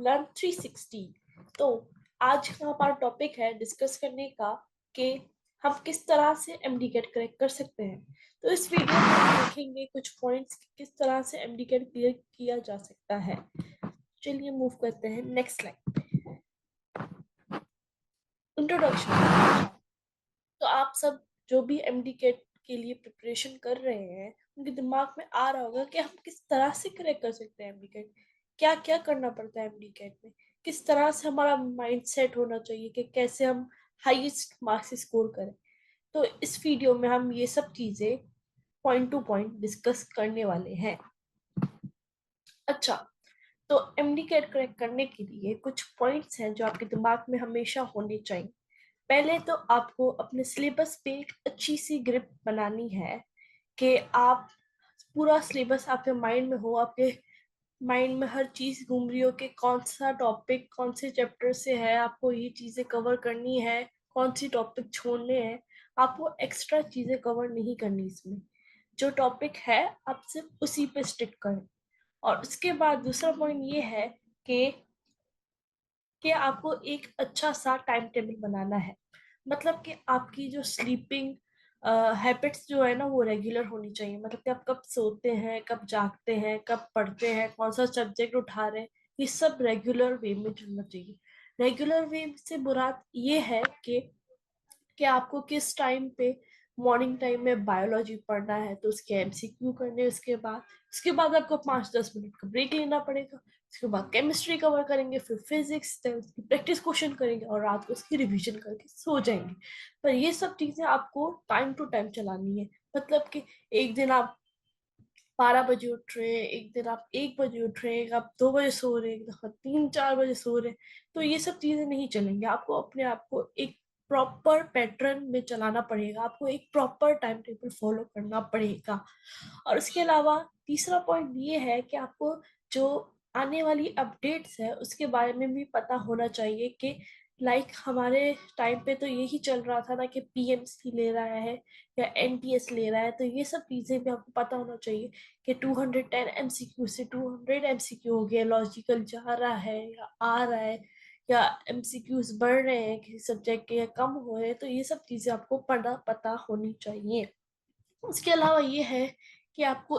Programme 360। तो आज का हमारा टॉपिक है डिस्कस करने का कि हम किस तरह से एमडी-कैट क्रैक कर सकते हैं। तो इस वीडियो में हम देखेंगे कुछ पॉइंट्स किस तरह से एमडी-कैट क्लियर किया जा सकता है। चलिए मूव करते हैं नेक्स्ट स्लाइड। इंट्रोडक्शन। तो आप सब जो भी एमडी-कैट के लिए प्रिपरेशन कर रहे हैं उनके दिमाग में आ रहा होगा कि हम किस तरह से क्रैक कर सकते हैं एमडी-कैट, क्या क्या करना पड़ता है एमडी-कैट में, किस तरह से हमारा माइंड सेट होना चाहिए कि कैसे हम हाईएस्ट मार्क्स स्कोर करें। तो इस वीडियो में हम ये सब चीजें पॉइंट टू पॉइंट डिस्कस करने वाले हैं। अच्छा, तो एमडी-कैट क्रैक करने के लिए कुछ पॉइंट्स हैं जो आपके दिमाग में हमेशा होने चाहिए। पहले तो आपको अपने सिलेबस पे एक अच्छी सी ग्रिप बनानी है कि आप पूरा सिलेबस आपके माइंड में हो, आपके माइंड में हर चीज घूम रही हो कि कौन सा टॉपिक कौन से चैप्टर से है, आपको ये चीजें कवर करनी है, कौन सी टॉपिक छोड़ने हैं। आपको एक्स्ट्रा चीजें कवर नहीं करनी, इसमें जो टॉपिक है आप सिर्फ उसी पे स्टिक करें। और उसके बाद दूसरा पॉइंट ये है कि आपको एक अच्छा सा टाइम टेबल बनाना है। मतलब कि आपकी जो स्लीपिंग हैबिट्स जो है ना वो रेगुलर होनी चाहिए। मतलब कि आप कब सोते हैं, कब जागते हैं, कब पढ़ते हैं, कौन सा सब्जेक्ट उठा रहे हैं, ये सब रेगुलर वे में चलना चाहिए। रेगुलर वे से मुराद ये है कि आपको किस टाइम पे मॉर्निंग टाइम में बायोलॉजी पढ़ना है तो उसके एमसीक्यू करने, उसके बाद आपको 5-10 मिनट का ब्रेक लेना पड़ेगा। उसके बाद केमिस्ट्री कवर करेंगे, फिर फिजिक्स, उसकी प्रैक्टिस क्वेश्चन करेंगे और रात को उसकी रिवीजन करके सो जाएंगे। पर ये सब चीजें आपको टाइम टू टाइम चलानी है। मतलब कि एक दिन आप 12 बजे उठ रहे हैं, एक दिन आप 1 बजे उठ रहे हैं, आप 2 बजे सो रहे हैं, एक दफा 3-4 बजे सो रहे हैं। तो ये सब चीजें नहीं चलेंगे। आपको अपने आप को एक प्रॉपर पैटर्न में चलाना पड़ेगा, आपको एक प्रॉपर टाइम टेबल फॉलो करना पड़ेगा। और उसके अलावा तीसरा पॉइंट ये है कि आपको जो आने वाली अपडेट्स है उसके बारे में भी पता होना चाहिए कि हमारे टाइम पे तो यही चल रहा था ना कि पीएमसी ले रहा है या एनटीएस ले रहा है। तो ये सब चीजें भी आपको पता होना चाहिए कि 210 एमसीक्यू से 200 एमसीक्यू हो गया, लॉजिकल जा रहा है या आ रहा है, या एमसीक्यूज बढ़ रहे हैं किसी सब्जेक्ट के या कम हो रहे हैं। तो ये सब चीजें आपको पता होनी चाहिए। उसके अलावा ये है कि आपको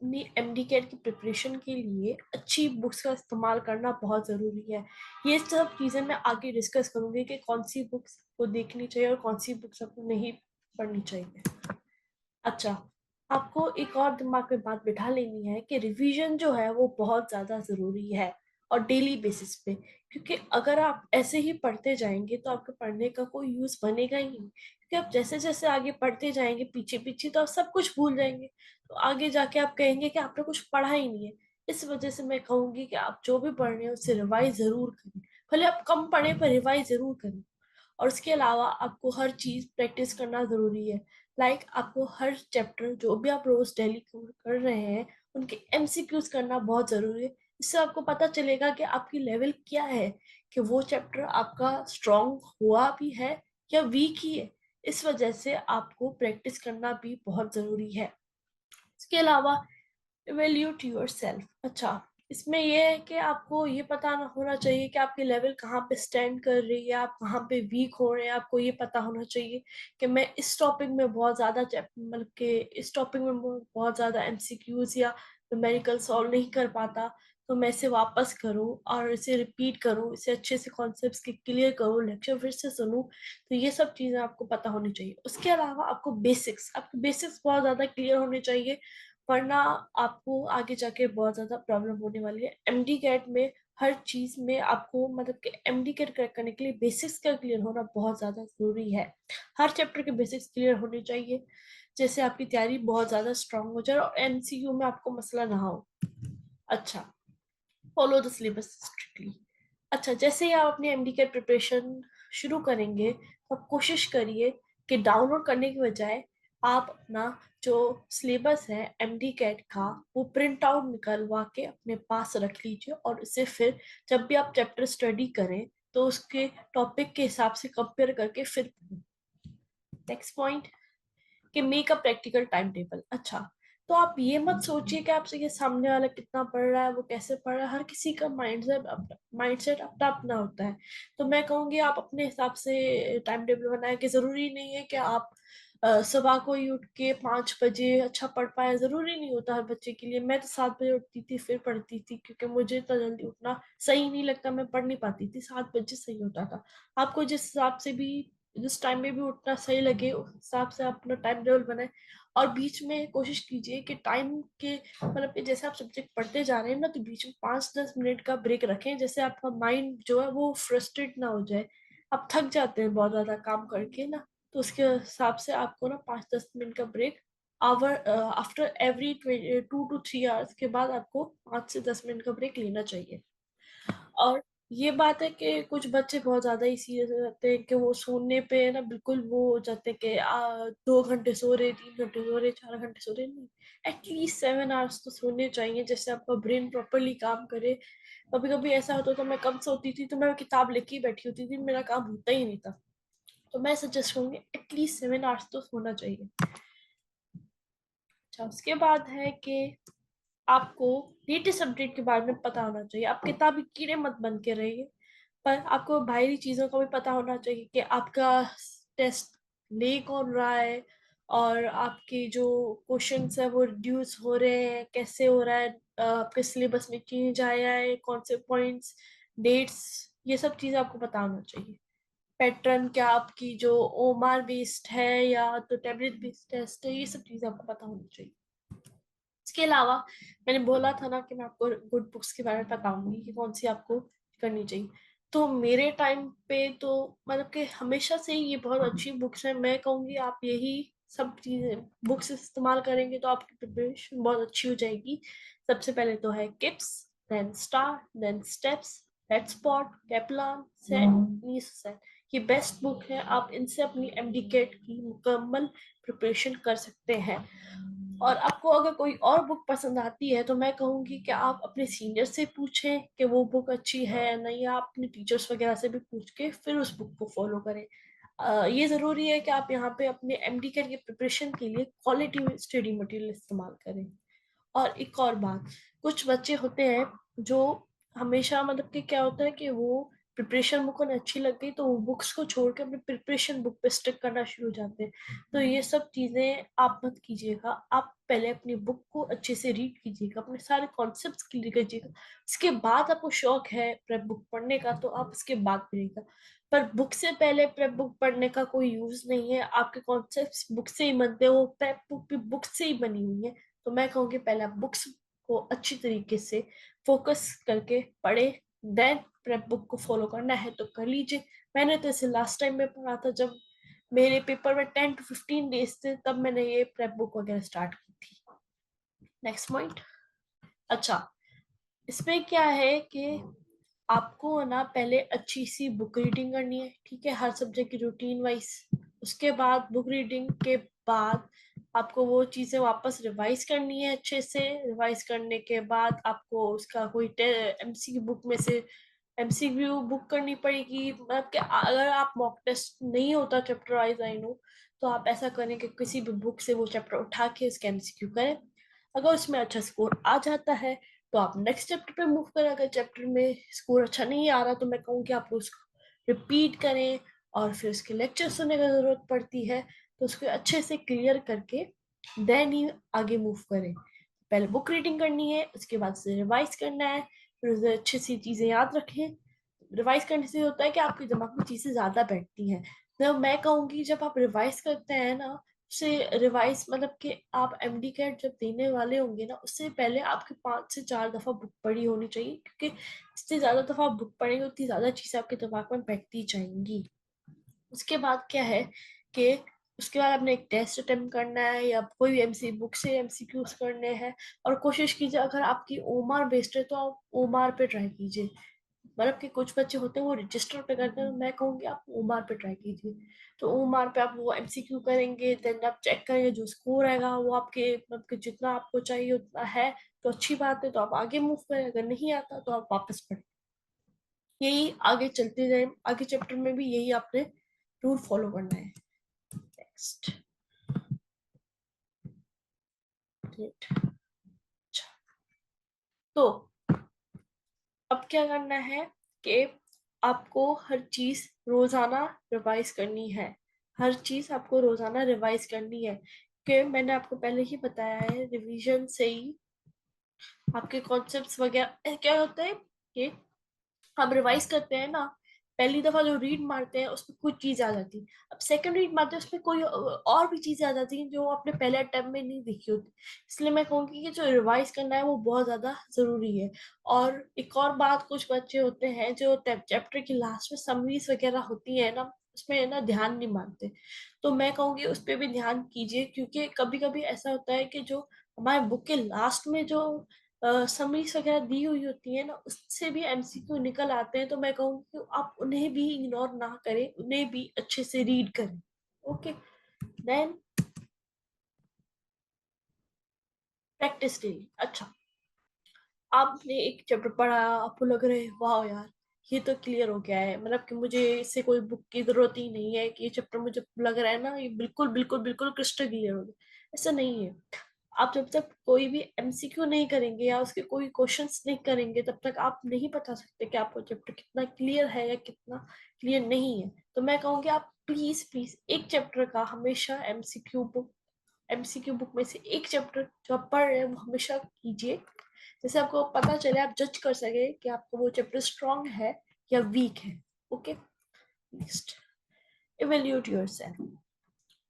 अपनी एमडी-कैट की प्रिपरेशन के लिए अच्छी बुक्स का इस्तेमाल करना बहुत ज़रूरी है। ये सब चीज़ें मैं आगे डिस्कस करूंगी कि कौन सी बुक्स को देखनी चाहिए और कौन सी बुक्स आपको नहीं पढ़नी चाहिए। अच्छा, आपको एक और दिमाग में बात बिठा लेनी है कि रिवीजन जो है वो बहुत ज़्यादा ज़रूरी है और डेली बेसिस पे। क्योंकि अगर आप ऐसे ही पढ़ते जाएंगे तो आपके पढ़ने का कोई यूज़ बनेगा ही नहीं। क्योंकि आप जैसे जैसे आगे पढ़ते जाएंगे पीछे पीछे तो आप सब कुछ भूल जाएंगे। तो आगे जाके आप कहेंगे कि आपने कुछ पढ़ा ही नहीं है। इस वजह से मैं कहूँगी कि आप जो भी पढ़ रहे हैं उससे रिवाइज ज़रूर करें। भले आप कम पढ़ें पर रिवाइज ज़रूर करें। और उसके अलावा आपको हर चीज प्रैक्टिस करना जरूरी है। आपको हर चैप्टर जो भी आप रोज डेली कवर कर रहे हैं उनके एमसीक्यूज करना बहुत जरूरी है। इससे आपको पता चलेगा कि आपकी लेवल क्या है, कि वो चैप्टर आपका स्ट्रांग हुआ भी है या वीक ही है। इस वजह से आपको प्रैक्टिस करना भी बहुत जरूरी है। इसके अलावा इवेल्यूट योर सेल्फ। अच्छा, इसमें यह है कि आपको ये पता होना चाहिए कि आपकी लेवल कहाँ पे स्टैंड कर रही है, आप कहाँ पे वीक हो रहे हैं। आपको ये पता होना चाहिए कि मैं इस टॉपिक में बहुत ज़्यादा मतलब कि इस टॉपिक में बहुत ज़्यादा एमसीक्यूज या न्यूमेरिकल सॉल्व नहीं कर पाता, तो मैं इसे वापस करूँ और इसे रिपीट करूँ, इसे अच्छे से कॉन्सेप्ट्स के क्लियर करूँ, लेक्चर फिर से सुनूँ। तो ये सब चीज़ें आपको पता होनी चाहिए। उसके अलावा आपको आपके बेसिक्स बहुत ज़्यादा क्लियर होने चाहिए, वरना आपको आगे जाके बहुत ज्यादा प्रॉब्लम होने वाली है। एमडी-कैट में हर चीज में आपको मतलब कि एमडी-कैट क्रैक करने के लिए बेसिक्स का क्लियर होना बहुत ज्यादा जरूरी है। हर चैप्टर के बेसिक्स क्लियर होने चाहिए, जैसे आपकी तैयारी बहुत ज्यादा स्ट्रांग हो जाए और एमसीक्यू में आपको मसला ना हो। अच्छा, फॉलो द सिलेबस स्ट्रिक्टली। अच्छा, जैसे ही आप अपनी एमडी-कैट प्रिपरेशन शुरू करेंगे तो आप कोशिश करिए कि डाउनलोड करने की बजाय आप अपना जो सिलेबस है एमडी-कैट का वो प्रिंट आउट निकलवा के अपने पास रख लीजिए और इसे फिर जब भी आप चैप्टर स्टडी करें तो उसके टॉपिक के हिसाब से कंपेयर करके फिर नेक्स्ट पॉइंट कि make a practical time table. अच्छा, तो आप ये मत सोचिए कि आपसे ये सामने वाला कितना पढ़ रहा है, वो कैसे पढ़ रहा है। हर किसी का माइंडसेट अपना अपना होता है। तो मैं कहूँगी आप अपने हिसाब से टाइम टेबल बनाए, कि जरूरी नहीं है कि आप सुबह को ही उठ के 5 बजे अच्छा पढ़ पाए, जरूरी नहीं होता हर बच्चे के लिए। मैं तो 7 बजे उठती थी फिर पढ़ती थी, क्योंकि मुझे इतना जल्दी उठना सही नहीं लगता, मैं पढ़ नहीं पाती थी। 7 बजे सही होता था। आपको जिस हिसाब से भी, जिस टाइम में भी उठना सही लगे, उस हिसाब से आप अपना टाइम टेबल बनाए। और बीच में कोशिश कीजिए कि टाइम के मतलब कि जैसे आप सब्जेक्ट पढ़ते जा रहे हैं ना, तो बीच में 5-10 मिनट का ब्रेक रखें, जैसे आपका माइंड जो है वो फ्रस्ट्रेट ना हो जाए। आप थक जाते हैं बहुत ज्यादा काम करके ना, तो उसके हिसाब से आपको ना 5-10 मिनट का break hour after every 2 to 3 hours के बाद आपको 5 से 10 मिनट का ब्रेक लेना चाहिए। और ये बात है कि कुछ बच्चे बहुत ज्यादा ही सीरियस हो जाते हैं, कि वो सोने पे ना बिल्कुल वो हो जाते हैं कि 2 घंटे सो रहे, 3 घंटे सो रहे, 4 घंटे सो रहे। नहीं, एटलीस्ट 7 आवर्स तो सोने चाहिए, जिससे आपका ब्रेन प्रॉपरली काम करे। कभी कभी ऐसा होता तो मैं कम सोती थी, तो मैं किताब लेके ही बैठी होती थी, मेरा काम होता ही नहीं था। तो मैं सजेस्ट करूंगी एटलीस्ट 7 आवर्स तो सोना चाहिए। अच्छा, उसके बाद है कि आपको लेटेस्ट अपडेट के बारे में पता होना चाहिए। आप किताबी कीड़े मत बन के रहिए, पर आपको बाहरी चीजों का भी पता होना चाहिए, कि आपका टेस्ट ले कौन रहा है, और आपके जो क्वेश्चंस है वो रिड्यूस हो रहे हैं, कैसे हो रहा है, आपके सिलेबस में चेंज आया है, कौन से पॉइंट्स, डेट्स, ये सब चीजें आपको पता होना चाहिए। पैटर्न क्या आपकी जो ओमार बेस्ड है या तो टैबलेट बेस्ड टेस्ट है, ये सब चीजें आपको पता होनी चाहिए। इसके अलावा मैंने बोला था ना कि मैं आपको गुड बुक्स के बारे में बताऊंगी कि कौन सी आपको करनी चाहिए। तो मेरे टाइम पे तो मतलब कि हमेशा से ही ये बहुत अच्छी बुक्स है। मैं कहूँगी आप यही सब चीजें बुक्स इस्तेमाल करेंगे तो आपकी प्रिपरेशन बहुत अच्छी हो जाएगी। सबसे पहले तो है Kips, then star, then steps, head spot, Kaplan, set, नीस। ये बेस्ट बुक है, आप इनसे अपनी एमडी कैट की मुकम्मल प्रिपरेशन कर सकते हैं। और आपको अगर कोई और बुक पसंद आती है तो मैं कहूँगी कि आप अपने सीनियर से पूछें कि वो बुक अच्छी है या नहीं, या आप अपने टीचर्स वगैरह से भी पूछ के फिर उस बुक को फॉलो करें। ये ज़रूरी है कि आप यहाँ पे अपने एमडी के प्रिपरेशन के लिए क्वालिटी स्टडी मटेरियल इस्तेमाल करें। और एक और बात, कुछ बच्चे होते हैं जो हमेशा मतलब कि क्या होता है कि वो प्रिपरेशन बुक उन्हें अच्छी लग गई तो वो बुक्स को छोड़ के अपने प्रिपरेशन बुक पे स्टिक करना शुरू हो जाते हैं। तो ये सब चीजें आप मत कीजिएगा। आप पहले अपनी बुक को अच्छे से रीड कीजिएगा, अपने सारे कॉन्सेप्ट्स क्लियर कीजिएगा। उसके बाद आपको शौक है प्रेप बुक पढ़ने का तो आप उसके बाद पढ़िएगा। पर बुक से पहले प्रेप बुक पढ़ने का कोई यूज नहीं है। आपके कॉन्सेप्ट्स बुक से ही बनते हैं, वो प्रेप बुक भी बुक से ही बनी हुई है। तो मैं कहूँगी पहले आप बुक्स को अच्छी तरीके से फोकस करके पढ़े, देन प्रेप बुक को फॉलो करना है तो कर लीजिए। मैंने तो इसे लास्ट टाइम में पढ़ा था, जब मेरे पेपर में 10 to 15 डेज थे, तब मैंने ये प्रेप बुक वगैरह स्टार्ट की थी। Next point. अच्छा, इसमें क्या है कि आपको ना पहले अच्छी सी बुक रीडिंग करनी है, ठीक है, हर सब्जेक्ट की रूटीन वाइज। उसके बाद बुक रीडिंग के बाद आपको वो चीजें वापस रिवाइज करनी है अच्छे से। रिवाइज करने के बाद आपको उसका कोई एमसीक्यू बुक में से एमसीक्यू बुक करनी पड़ेगी। मतलब कि अगर आप मॉक टेस्ट नहीं होता चैप्टर वाइज, आई नो, तो आप ऐसा करें कि किसी भी बुक से वो चैप्टर उठा के उसके एमसीक्यू करें। अगर उसमें अच्छा स्कोर आ जाता है तो आप नेक्स्ट चैप्टर पे मूव करें। अगर चैप्टर में स्कोर अच्छा नहीं आ रहा तो मैं कहूँ कि आप उसको रिपीट करें, और फिर उसके लेक्चर सुनने की जरूरत पड़ती है तो उसको अच्छे से क्लियर करके देन ही आगे मूव करें। पहले बुक रीडिंग करनी है, उसके बाद से रिवाइज करना है, फिर उसे अच्छे से चीजें याद रखें। रिवाइज करने से होता है कि आपके दिमाग में चीजें ज्यादा बैठती हैं। तो मैं कहूँगी जब आप रिवाइज करते हैं ना, से रिवाइज मतलब कि आप एमडी कैट जब देने वाले होंगे ना, उससे पहले आपके 5 से 4 दफा बुक पढ़ी होनी चाहिए, क्योंकि जितनी ज्यादा दफा आप बुक पढ़ेंगे उतनी ज्यादा चीजें आपके दिमाग में बैठती जाएंगी। उसके बाद क्या है कि उसके बाद आपने एक टेस्ट अटेम्प्ट करना है या कोई भी एमसी बुक से एमसीक्यूज करने हैं। और कोशिश कीजिए अगर आपकी ओमार बेस्ड है तो आप ओमार पे ट्राई कीजिए। मतलब कि कुछ बच्चे होते हैं वो रजिस्टर पे करते हैं, तो मैं कहूँगी आप ओमार पे ट्राई कीजिए। तो ओमार पे आप वो एमसीक्यू करेंगे, देन आप चेक करेंगे जो स्कोर आएगा वो आपके मतलब कि जितना आपको चाहिए उतना है तो अच्छी बात है, तो आप आगे मूव करें। अगर नहीं आता तो आप वापस पढ़ें। यही आगे चलते जाए, आगे चैप्टर में भी यही आपने रूल फॉलो करना है। नेक्स्ट। मिनट। अच्छा, तो अब क्या करना है कि आपको हर चीज रोजाना रिवाइज करनी है। हर चीज आपको रोजाना रिवाइज करनी है, कि मैंने आपको पहले ही बताया है, रिवीजन से ही आपके कॉन्सेप्ट्स वगैरह क्या होता है कि हम रिवाइज करते हैं ना, पहली दफा जो रीड मारते हैं उसमें कुछ चीज आ जाती है, अब सेकंड रीड मारते हैं उसमें कोई और भी चीजें आ जाती हैं जो आपने पहले अटेम्प्ट में नहीं देखी होती। इसलिए मैं कहूँगी कि जो रिवाइज करना है वो बहुत ज्यादा जरूरी है। और एक और बात, कुछ बच्चे होते हैं जो चैप्टर की लास्ट में समरीज वगैरह होती है ना, उसमें है ना ध्यान नहीं मानते। तो मैं कहूँगी उस पर भी ध्यान कीजिए, क्योंकि कभी कभी ऐसा होता है कि जो हमारे बुक के लास्ट में जो समरीज वगैरह दी हुई होती है ना, उससे भी एमसीक्यू निकल आते हैं। तो मैं कहूँगी कि आप उन्हें भी इग्नोर ना करें, उन्हें भी अच्छे से रीड करें। Okay, then practice daily. अच्छा, आपने एक चैप्टर पढ़ा, आपको लग रहा है वाह यार ये तो क्लियर हो गया है, मतलब कि मुझे इससे कोई बुक की जरूरत ही नहीं है, कि ये चैप्टर मुझे लग रहा है ना ये बिल्कुल बिल्कुल बिल्कुल क्रिस्टल क्लियर हो गया। ऐसा नहीं है। आप जब तक कोई भी एमसीक्यू नहीं करेंगे या उसके कोई क्वेश्चंस नहीं करेंगे, तब तक आप नहीं बता सकते कि आपको चैप्टर कितना क्लियर है या कितना क्लियर नहीं है। तो मैं कहूँगी आप प्लीज प्लीज एक चैप्टर का हमेशा एमसीक्यू बुक में से एक चैप्टर जो आप पढ़ रहे हैं वो हमेशा कीजिए, जैसे आपको पता चले, आप जज कर सके कि आपको वो चैप्टर स्ट्रांग है या वीक है। Okay, next, evaluate yourself.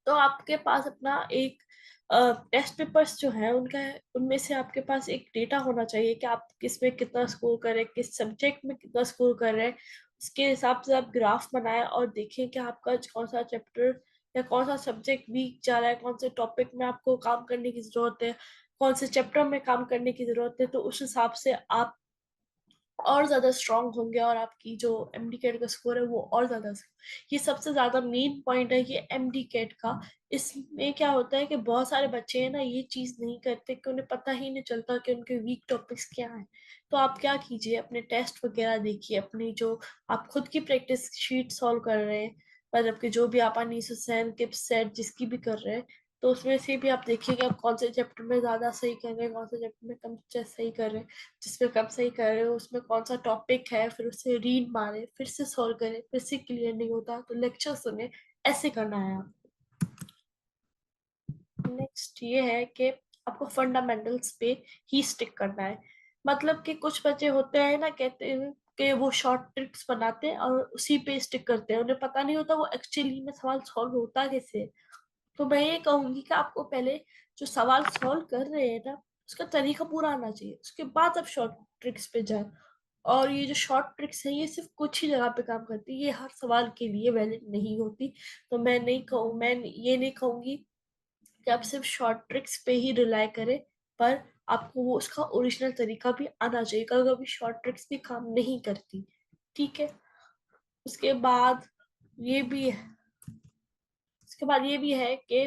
तो आपके पास अपना एक टेस्ट पेपर्स जो है उनका, उनमें से आपके पास एक डेटा होना चाहिए कि आप किस में कितना स्कोर कर रहे हैं, किस सब्जेक्ट में कितना स्कोर कर रहे हैं। उसके हिसाब से आप ग्राफ बनाएं और देखें कि आपका कौन सा चैप्टर या कौन सा सब्जेक्ट वीक जा रहा है, कौन से टॉपिक में आपको काम करने की जरूरत है, कौन से चैप्टर में काम करने की जरूरत है। तो उस हिसाब से आप और ज्यादा स्ट्रांग होंगे और आपकी जो एमडी कैट का स्कोर है वो और ज्यादा। ये सबसे ज्यादा मेन पॉइंट है ये एमडी कैट का। इसमें क्या होता है कि बहुत सारे बच्चे हैं ना ये चीज नहीं करते, कि उन्हें पता ही नहीं चलता कि उनके वीक टॉपिक्स क्या हैं। तो आप क्या कीजिए, अपने टेस्ट वगैरह देखिए, अपनी जो आप खुद की प्रैक्टिस शीट सॉल्व कर रहे हैं, मतलब कि जो भी आप अनीस हुसैन किप्स सेट जिसकी भी कर रहे हैं, तो उसमें से भी आप देखिए कि आप कौन से चैप्टर में ज्यादा सही कर रहे हैं, कौन से चैप्टर में कम सही कर रहे हैं। जिसमें कब सही कर रहे हो उसमें कौन सा टॉपिक है, फिर उसे रीड मारे, फिर से सॉल्व करें, फिर से क्लियर नहीं होता तो लेक्चर सुने। ऐसे करना है आप। नेक्स्ट ये है कि आपको फंडामेंटल्स पे ही स्टिक करना है। मतलब कि कुछ बच्चे होते हैं ना, कहते हैं कि वो शॉर्ट ट्रिक्स बनाते हैं और उसी पे स्टिक करते हैं, उन्हें पता नहीं होता वो एक्चुअली में सवाल सॉल्व होता कैसे है। तो मैं ये कहूंगी कि आपको पहले जो सवाल सॉल्व कर रहे हैं ना उसका तरीका पूरा आना चाहिए, उसके बाद आप शॉर्ट ट्रिक्स पे जाए। और ये जो शॉर्ट ट्रिक्स है ये सिर्फ कुछ ही जगह पे काम करती है, ये हर सवाल के लिए वैलिड नहीं होती। तो मैं ये नहीं कहूंगी कि आप सिर्फ शॉर्ट ट्रिक्स पे ही रिलाई करें, पर आपको वो उसका ओरिजिनल तरीका भी आना चाहिए, कभी कभी शॉर्ट ट्रिक्स भी काम नहीं करती। ठीक है, उसके बाद ये भी है उसके बाद ये भी है कि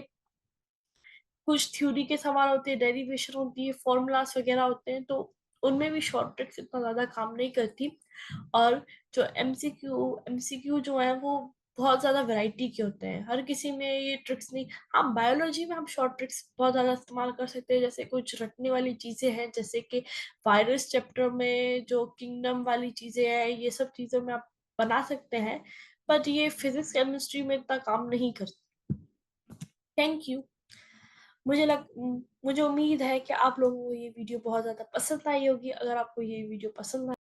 कुछ थ्योरी के सवाल होते हैं, डेरिवेशन होती है, फॉर्मूलाज वगैरह होते हैं, तो उनमें भी शॉर्ट ट्रिक्स इतना ज्यादा काम नहीं करती। और जो एमसीक्यू जो है वो बहुत ज्यादा वैरायटी के होते हैं, हर किसी में ये ट्रिक्स नहीं। हाँ, बायोलॉजी में हम शॉर्ट ट्रिक्स बहुत ज्यादा इस्तेमाल कर सकते हैं, जैसे कुछ रटने वाली चीजें हैं, जैसे कि वायरस चैप्टर में जो किंगडम वाली चीजें हैं, ये सब चीजों में आप बना सकते हैं। बट ये फिजिक्स केमिस्ट्री में इतना काम नहीं करती। Thank you. मुझे उम्मीद है कि आप लोगों को ये वीडियो बहुत ज़्यादा पसंद आई होगी। अगर आपको ये वीडियो पसंद